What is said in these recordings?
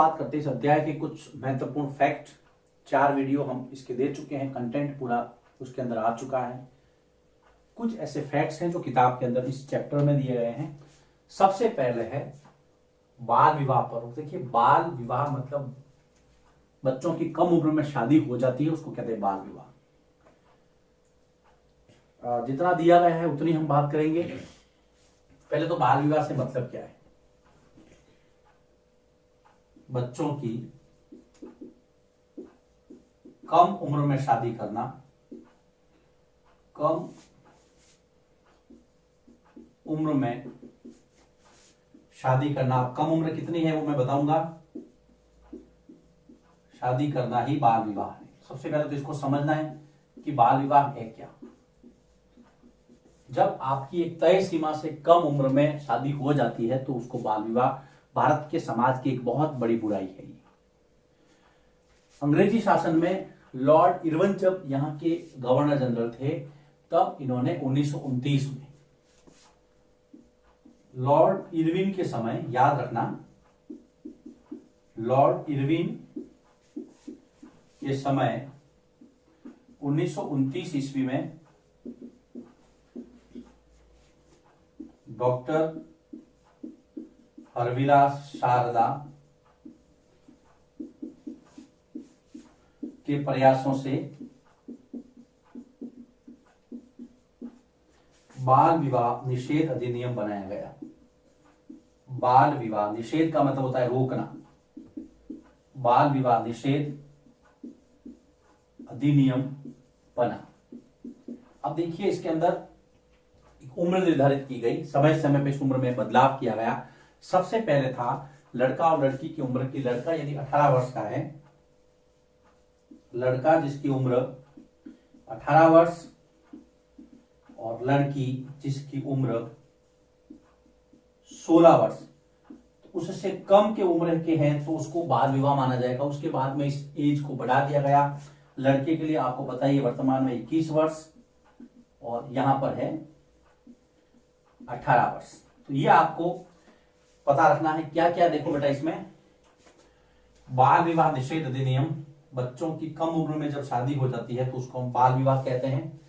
बात करते हैं इस अध्याय के कुछ महत्वपूर्ण फैक्ट। 4 वीडियो हम इसके दे चुके हैं, कंटेंट पूरा उसके अंदर आ चुका है। कुछ ऐसे फैक्ट्स हैं जो किताब के अंदर इस चैप्टर में दिए गए हैं। सबसे पहले है बाल विवाह पर। देखिए, बाल विवाह मतलब बच्चों की कम उम्र में शादी हो जाती है, उसको कहते हैं बाल विवाह। जितना दिया गया है उतनी हम बात करेंगे। पहले तो बाल विवाह से मतलब क्या है? बच्चों की कम उम्र में शादी करना। कम उम्र में शादी करना। कम उम्र कितनी है वो मैं बताऊंगा। शादी करना ही बाल विवाह है। सबसे पहले तो इसको समझना है कि बाल विवाह है क्या। जब आपकी एक तय सीमा से कम उम्र में शादी हो जाती है तो उसको बाल विवाह, भारत के समाज की एक बहुत बड़ी बुराई है। अंग्रेजी शासन में लॉर्ड इरविन जब यहाँ के गवर्नर जनरल थे, तब इन्होंने 1929 में, लॉर्ड इरविन के समय, याद रखना, लॉर्ड इरविन के समय 1929 ईस्वी में डॉक्टर हरविलास शारदा के प्रयासों से बाल विवाह निषेध अधिनियम बनाया गया। बाल विवाह निषेध का मतलब होता है रोकना। बाल विवाह निषेध अधिनियम बना। अब देखिए, इसके अंदर एक उम्र निर्धारित की गई, समय समय पे इस उम्र में बदलाव किया गया। सबसे पहले था लड़का और लड़की की उम्र की, लड़का यदि 18 वर्ष का है, लड़का जिसकी उम्र 18 वर्ष और लड़की जिसकी उम्र 16 वर्ष, तो उससे कम के उम्र के हैं तो उसको बाल विवाह माना जाएगा। उसके बाद में इस एज को बढ़ा दिया गया। लड़के के लिए आपको बताइए वर्तमान में 21 वर्ष और यहां पर है 18 वर्ष। तो ये आपको पता रखना है। क्या क्या देखो बेटा इसमें, बाल विवाह निषेध अधिनियम, बच्चों की कम उम्र में जब शादी हो जाती है तो उसको हम बाल विवाह कहते हैं।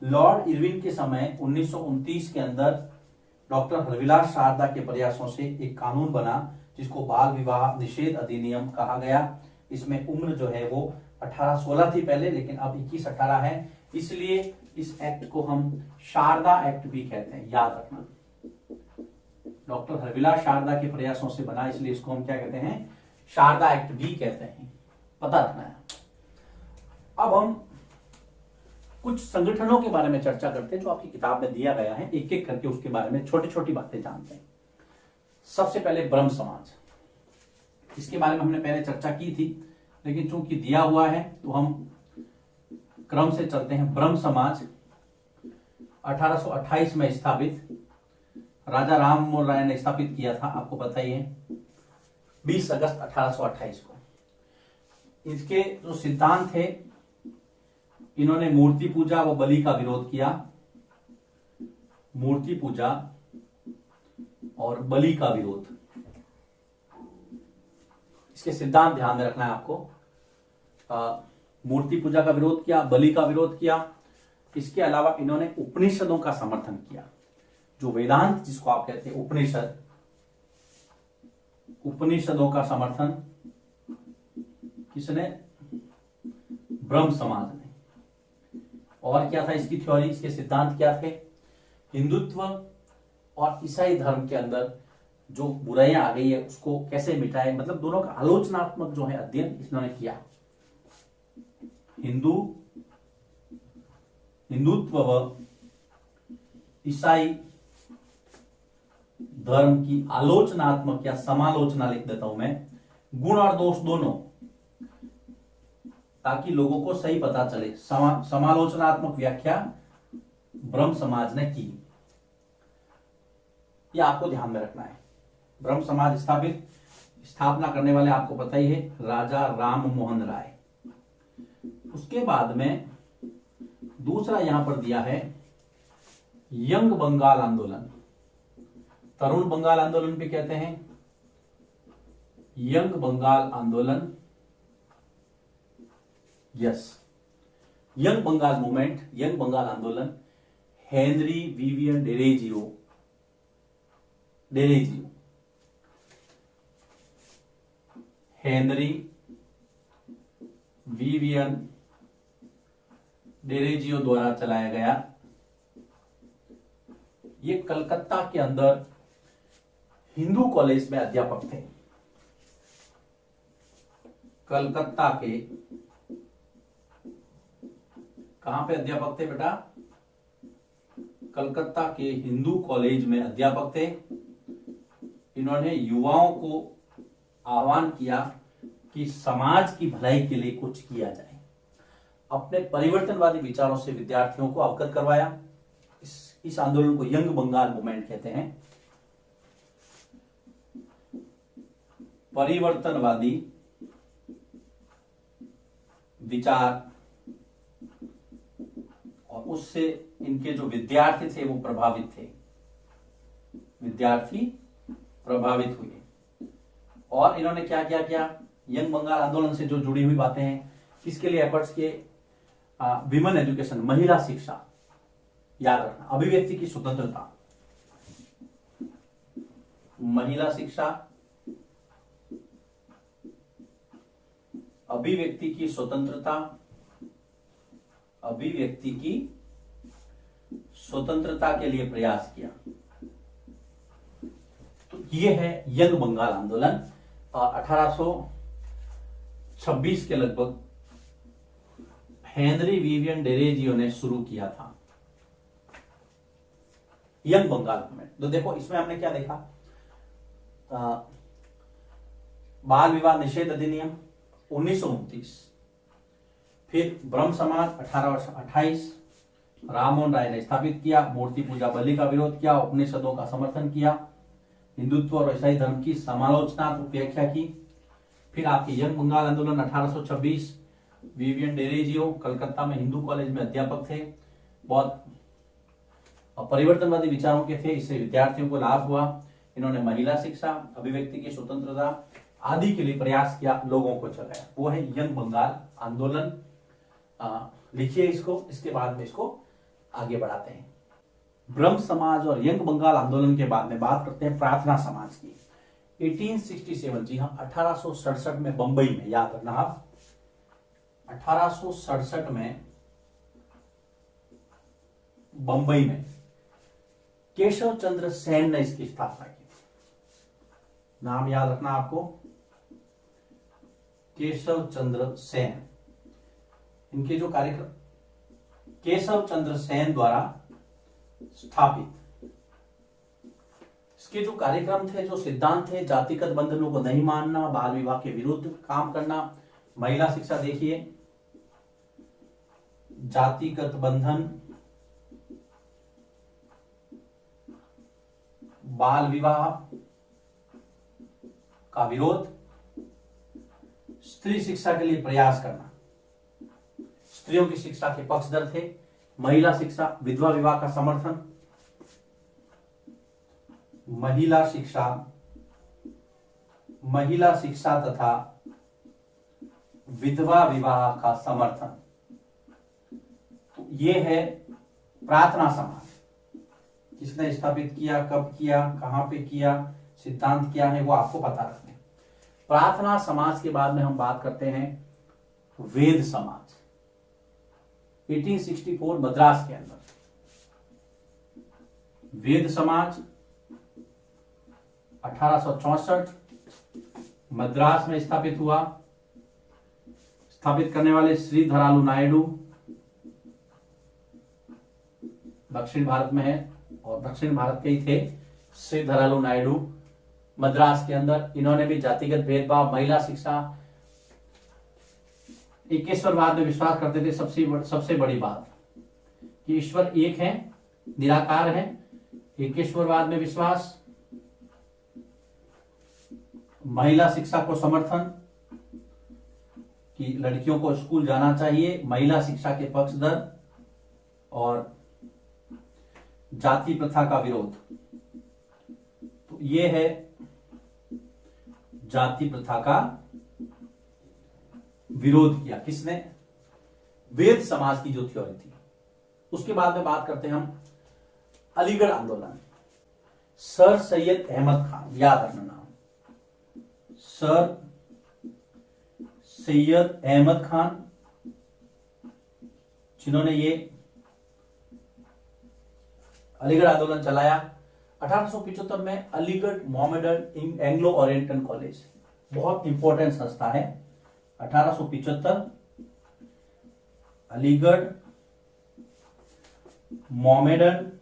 लॉर्ड इरविन के समय 1929 के अंदर डॉक्टर हरविलास शारदा के प्रयासों से एक कानून बना जिसको बाल विवाह निषेध अधिनियम कहा गया। इसमें उम्र जो है वो 18-16 थी पहले, लेकिन अब 21-18 है। इसलिए इस एक्ट को हम शारदा एक्ट भी कहते हैं, याद रखना। डॉक्टर हरविलास शारदा के प्रयासों से बना, इसलिए इसको हम क्या कहते हैं? शारदा एक्ट भी कहते हैं। पता रखना है। अब हम कुछ संगठनों के बारे में चर्चा करते हैं जो आपकी किताब में दिया गया है। एक एक करके उसके बारे में छोटी छोटी बातें जानते हैं। सबसे पहले ब्रह्म समाज, इसके बारे में हमने पहले चर्चा की थी, लेकिन चूंकि दिया हुआ है तो हम क्रम से चलते हैं। ब्रह्म समाज 1828 में स्थापित, राजा राम मोहन राय ने स्थापित किया था, आपको पता ही है, 20 अगस्त 1828 को। इसके जो सिद्धांत थे, इन्होंने मूर्ति पूजा व बलि का विरोध किया। मूर्ति पूजा और बलि का विरोध, इसके सिद्धांत ध्यान में रखना है आपको। मूर्ति पूजा का विरोध किया, बलि का विरोध किया। इसके अलावा इन्होंने उपनिषदों का समर्थन किया। जो वेदांत जिसको आप कहते हैं उपनिषद, उपनिषदों का समर्थन किसने? ब्रह्म समाज ने। और क्या था इसकी थ्योरी, इसके सिद्धांत क्या थे? हिंदुत्व और ईसाई धर्म के अंदर जो बुराइयां आ गई है उसको कैसे मिटाए, मतलब दोनों का आलोचनात्मक जो है अध्ययन इन्होंने किया। हिंदुत्व व ईसाई धर्म की आलोचनात्मक या समालोचना लिख देता हूं मैं, गुण और दोष दोनों, ताकि लोगों को सही पता चले। समालोचनात्मक व्याख्या ब्रह्म समाज ने की। यह आपको ध्यान में रखना है। ब्रह्म समाज स्थापना करने वाले आपको पता ही है, राजा राम मोहन राय। उसके बाद में दूसरा यहां पर दिया है यंग बंगाल आंदोलन, तरुण बंगाल आंदोलन भी कहते हैं। यंग बंगाल आंदोलन, yes, young Bengal movement, young Bengal आंदोलन, Henry Vivian Derozio, Henry Vivian Derozio द्वारा चलाया गया। ये कलकत्ता के अंदर हिंदू कॉलेज में अध्यापक थे। कलकत्ता के कहां पे अध्यापक थे बेटा? कलकत्ता के हिंदू कॉलेज में अध्यापक थे। इन्होंने युवाओं को आह्वान किया कि समाज की भलाई के लिए कुछ किया जाए। अपने परिवर्तनवादी विचारों से विद्यार्थियों को अवगत करवाया। इस आंदोलन को यंग बंगाल मूवमेंट कहते हैं। परिवर्तनवादी विचार और उससे इनके जो विद्यार्थी थे वो प्रभावित थे, विद्यार्थी प्रभावित हुए। और इन्होंने क्या क्या किया? यंग बंगाल आंदोलन से जो जुड़ी हुई बातें हैं, किसके लिए एफर्ट्स किए? विमेन एजुकेशन, महिला शिक्षा, याद रखना, अभिव्यक्ति की स्वतंत्रता, महिला शिक्षा, अभिव्यक्ति की स्वतंत्रता, अभिव्यक्ति की स्वतंत्रता के लिए प्रयास किया। तो ये है यंग बंगाल आंदोलन। 1826 के लगभग हेनरी विवियन डेरेजियो ने शुरू किया था यंग बंगाल मूवमेंट। तो देखो इसमें हमने क्या देखा? बाल विवाह निषेध अधिनियम 1929, फिर ब्रह्म समाज 1828, राममोहन राय ने स्थापित किया, मूर्ति पूजा बलि का विरोध किया, उपनिषदों का समर्थन किया, हिंदुत्व और ईसाई धर्म की समालोचनात्मक व्याख्या की। फिर आपकी यंग बंगाल आंदोलन 1826, विवियन डेरेजियो कलकत्ता में हिंदू कॉलेज में अध्यापक थे, बहुत परिवर्तनवादी विचारों के थे, इससे विद्यार्थियों को लाभ हुआ। इन्होंने महिला शिक्षा, अभिव्यक्ति की स्वतंत्रता आदि के लिए प्रयास किया, लोगों को चलाया। वो है यंग बंगाल आंदोलन। लिखिए इसको, इसके बाद में इसको आगे बढ़ाते हैं। ब्रह्म समाज और यंग बंगाल आंदोलन के बाद में बात करते हैं प्रार्थना समाज की। 1867, जी हाँ, 1867 में बंबई में, याद रखना आप, 1867 में बंबई में केशव चंद्र सेन ने इसकी स्थापना की। नाम याद रखना आपको, केशव चंद्र सेन। इनके जो कार्यक्रम केशव चंद्र सेन द्वारा स्थापित, इसके जो कार्यक्रम थे, जो सिद्धांत थे, जातिगत बंधनों को नहीं मानना, बाल विवाह के विरुद्ध काम करना, महिला शिक्षा, देखिए, जातिगत बंधन, बाल विवाह का विरोध, स्त्री शिक्षा के लिए प्रयास करना, स्त्रियों की शिक्षा के पक्षधर थे, महिला शिक्षा, विधवा विवाह का समर्थन, महिला शिक्षा तथा विधवा विवाह का समर्थन। तो ये है प्रार्थना समाज। किसने स्थापित किया, कब किया, कहां पे किया, सिद्धांत क्या है, वो आपको पता रखना है। प्रार्थना समाज के बाद में हम बात करते हैं वेद समाज। 1864 मद्रास के अंदर वेद समाज, 1864 मद्रास में स्थापित हुआ। स्थापित करने वाले श्रीधरालू नायडू, दक्षिण भारत में है और दक्षिण भारत के ही थे श्रीधरालू नायडू मद्रास के अंदर। इन्होंने भी जातिगत भेदभाव, महिला शिक्षा, एकेश्वरवाद में विश्वास करते थे। सबसे बड़ी बात कि ईश्वर एक है, निराकार है। एकेश्वरवाद में विश्वास, महिला शिक्षा को समर्थन कि लड़कियों को स्कूल जाना चाहिए, महिला शिक्षा के पक्षधर, और जाति प्रथा का विरोध। तो ये है जाति प्रथा का विरोध किया। किसने? वेद समाज की जो थ्योरी थी। उसके बाद में बात करते हैं हम अलीगढ़ आंदोलन। सर सैयद अहमद खान, याद रखना नाम, सर सैयद अहमद खान, जिन्होंने ये अलीगढ़ आंदोलन चलाया। 1875 में Aligarh Mohammedan Anglo oriental college, बहुत इंपॉर्टेंट संस्था है। 1875 Aligarh Mohammedan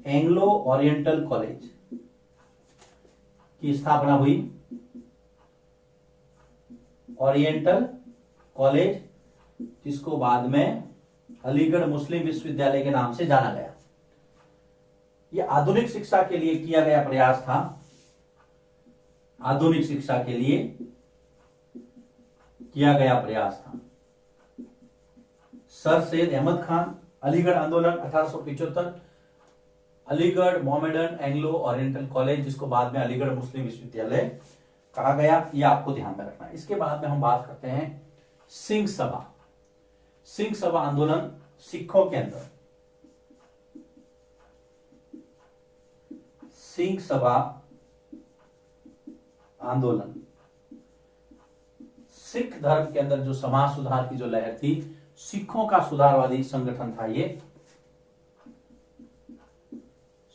Anglo oriental college की स्थापना हुई। ओरिएंटल कॉलेज, जिसको बाद में अलीगढ़ मुस्लिम विश्वविद्यालय के नाम से जाना गया। यह आधुनिक शिक्षा के लिए किया गया प्रयास था। आधुनिक शिक्षा के लिए किया गया प्रयास था। सर सैयद अहमद खान, अलीगढ़ आंदोलन 1875, Aligarh Mohammedan Anglo oriental college, जिसको बाद में अलीगढ़ मुस्लिम विश्वविद्यालय कहा गया। यह आपको ध्यान में रखना है। इसके बाद में हम बात करते हैं सिंह सभा। सिंह सभा आंदोलन सिखों के अंदर, सिंह सभा आंदोलन सिख धर्म के अंदर जो समाज सुधार की जो लहर थी, सिखों का सुधारवादी संगठन था। ये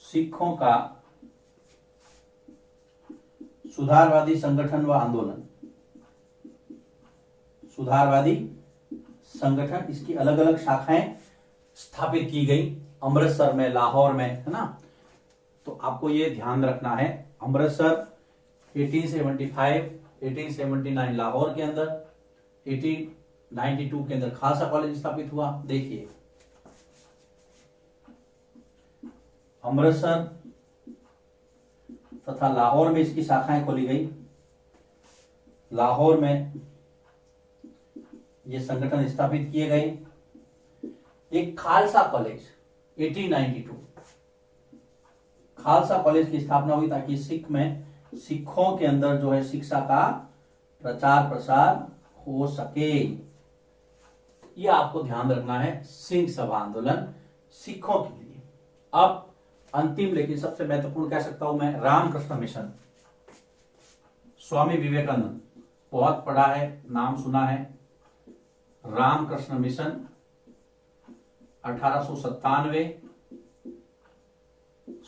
सिखों का सुधारवादी संगठन व आंदोलन, सुधारवादी संगठन, इसकी अलग अलग शाखाएं स्थापित की गई अमृतसर में, लाहौर में, है ना। तो आपको ये ध्यान रखना है, अमृतसर 1875, 1879 लाहौर के अंदर, 1892 के अंदर खालसा कॉलेज स्थापित हुआ। देखिए, अमृतसर तथा लाहौर में इसकी शाखाएं खोली गई। लाहौर में ये संगठन स्थापित किए गए। एक खालसा कॉलेज 1892, खालसा कॉलेज की स्थापना हुई ताकि सिखों के अंदर जो है शिक्षा का प्रचार प्रसार हो सके। यह आपको ध्यान रखना है, सिंह सभा आंदोलन सिखों के लिए। अब अंतिम लेकिन सबसे महत्वपूर्ण कह सकता हूं मैं, रामकृष्ण मिशन। स्वामी विवेकानंद, बहुत पढ़ा है, नाम सुना है। रामकृष्ण मिशन 1897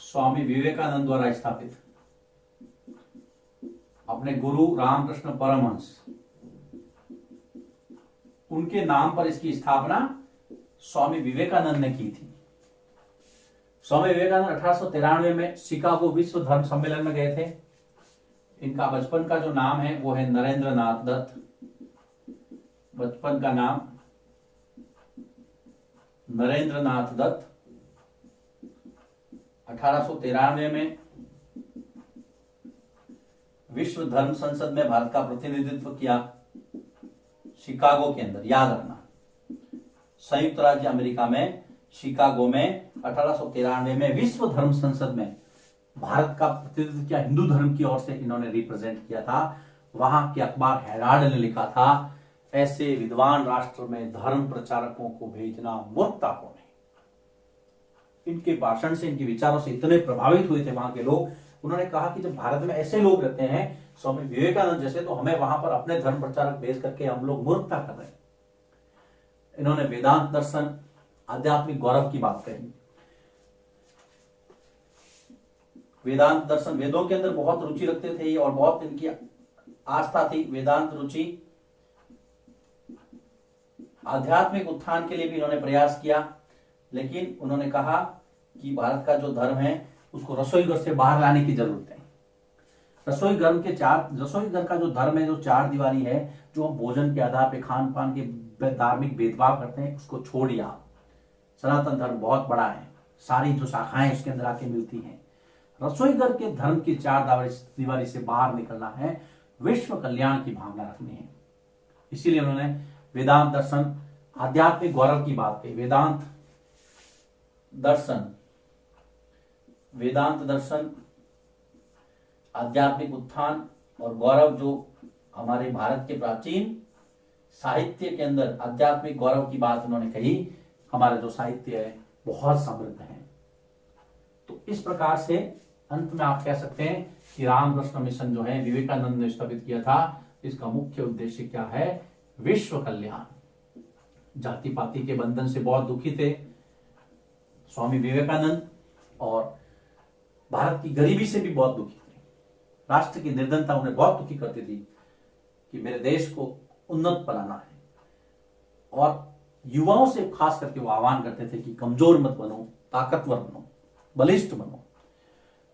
स्वामी विवेकानंद द्वारा स्थापित। अपने गुरु रामकृष्ण परमहंस, उनके नाम पर इसकी स्थापना स्वामी विवेकानंद ने की थी। स्वामी विवेकानंद 1893 में शिकागो विश्व धर्म सम्मेलन में गए थे। इनका बचपन का जो नाम है वो है नरेंद्र नाथ दत्त। बचपन का नाम नरेंद्र नाथ दत्त। 1893 में विश्व धर्म संसद में भारत का प्रतिनिधित्व किया, शिकागो के अंदर, याद रखना। संयुक्त राज्य अमेरिका में शिकागो में 1893 में विश्व धर्म संसद में भारत का प्रतिनिधित्व किया। हिंदू धर्म की ओर से इन्होंने रिप्रेजेंट किया था। वहां के अखबार हेराल्ड ने लिखा था, ऐसे विद्वान राष्ट्र में धर्म प्रचारकों को भेजना मूर्खतापूर्ण है। इनके भाषण से, इनके विचारों से इतने प्रभावित हुए थे वहां के लोग। उन्होंने कहा कि जब भारत में ऐसे लोग रहते हैं स्वामी विवेकानंद जैसे, तो हमें वहां पर अपने धर्म प्रचारक भेज करके हम लोग मूर्खता कर रहे हैं। इन्होंने वेदांत दर्शन, आध्यात्मिक गौरव की बात कही। वेदांत दर्शन, वेदों के अंदर बहुत रुचि रखते थे और बहुत इनकी आस्था थी। वेदांत रुचि, आध्यात्मिक उत्थान के लिए भी इन्होंने प्रयास किया। लेकिन उन्होंने कहा कि भारत का जो धर्म है उसको रसोई घर से बाहर लाने की जरूरत है। रसोई घर का जो धर्म है, जो चार दीवारी है, जो हम भोजन के आधार पे, खान पान के धार्मिक भेदभाव करते हैं, उसको छोड़िए आप। सनातन धर्म बहुत बड़ा है, सारी जो शाखाएं उसके अंदर आके मिलती हैं। रसोई घर के धर्म की चार दीवारी से बाहर निकलना है, विश्व कल्याण की भावना रखनी है। इसीलिए उन्होंने वेदांत दर्शन, आध्यात्मिक गौरव की बात कही। वेदांत दर्शन, वेदांत दर्शन, आध्यात्मिक उत्थान और गौरव, जो हमारे भारत के प्राचीन साहित्य के अंदर आध्यात्मिक गौरव की बात उन्होंने कही। हमारा जो साहित्य है बहुत समृद्ध है। तो इस प्रकार से अंत में आप कह सकते हैं कि रामकृष्ण मिशन जो है विवेकानंद ने स्थापित किया था, इसका मुख्य उद्देश्य क्या है? विश्व कल्याण। जाति पाति के बंधन से बहुत दुखी थे स्वामी विवेकानंद, और भारत की गरीबी से भी बहुत दुखी थे। राष्ट्र की निर्धनता उन्हें बहुत दुखी करती थी कि मेरे देश को उन्नत बनाना है, और युवाओं से खास करके वो आह्वान करते थे कि कमजोर मत बनो, ताकतवर बनो, बलिष्ठ बनो।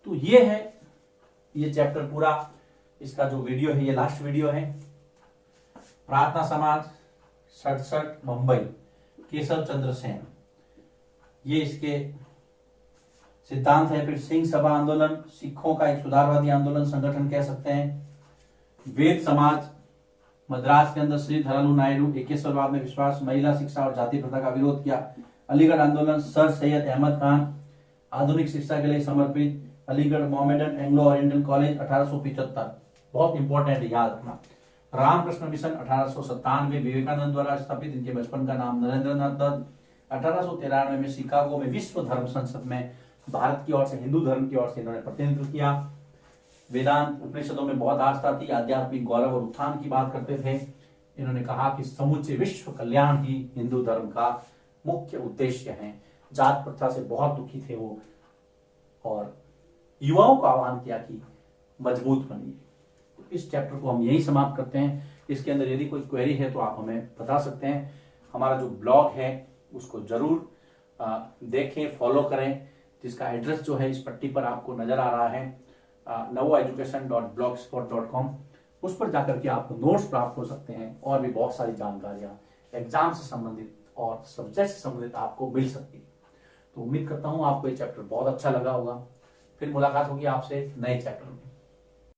तो ये है, ये चैप्टर पूरा, इसका जो वीडियो है ये लास्ट वीडियो है। प्रार्थना समाज 67 मुंबई, केशव चंद्र सेन, ये इसके सिद्धांत है। फिर सिंह सभा आंदोलन, सिखों का एक सुधारवादी आंदोलन संगठन कह सकते हैं। वेद समाज, मद्रास के अंदर श्री धरालू नायडू एकेश्वरवाद में विश्वास, महिला शिक्षा और जाति प्रथा का विरोध किया। अलीगढ़ आंदोलन, सर सैयद अहमद खान, आधुनिक शिक्षा के लिए समर्पित, Aligarh Mohammedan Anglo oriental college 1875, बहुत इंपॉर्टेंट है, याद रखना। रामकृष्ण मिशन 1897, विवेकानंद द्वारा स्थापित, इनके बचपन का नाम नरेंद्रनाथ दत्त। 1893 में शिकागो में विश्व धर्म संसद में भारत की ओर से, हिंदू धर्म की ओर से इन्होंने प्रतिनिधित्व किया। वेदांत उपनिषदों में बहुत आस्था थी, आध्यात्मिक गौरव और उत्थान की बात करते थे। इन्होंने कहा कि समूचे विश्व कल्याण ही हिंदू धर्म का मुख्य उद्देश्य है। जात प्रथा से बहुत दुखी थे वो, और युवाओं को आह्वान किया कि मजबूत बनिए। इस चैप्टर को हम यही समाप्त करते हैं। इसके अंदर यदि कोई क्वेरी है तो आप हमें बता सकते हैं। हमारा जो ब्लॉग है उसको जरूर देखें, फॉलो करें, जिसका एड्रेस जो है इस पट्टी पर आपको नजर आ रहा है, navoeducation.blogspot.com। उस पर जाकर के आपको नोट्स प्राप्त हो सकते हैं, और भी बहुत सारी जानकारियां एग्जाम से संबंधित और सब्जेक्ट से संबंधित आपको मिल सकती है। तो उम्मीद करता हूं आपको ये चैप्टर बहुत अच्छा लगा होगा। फिर मुलाकात होगी आपसे नए चैप्टर में।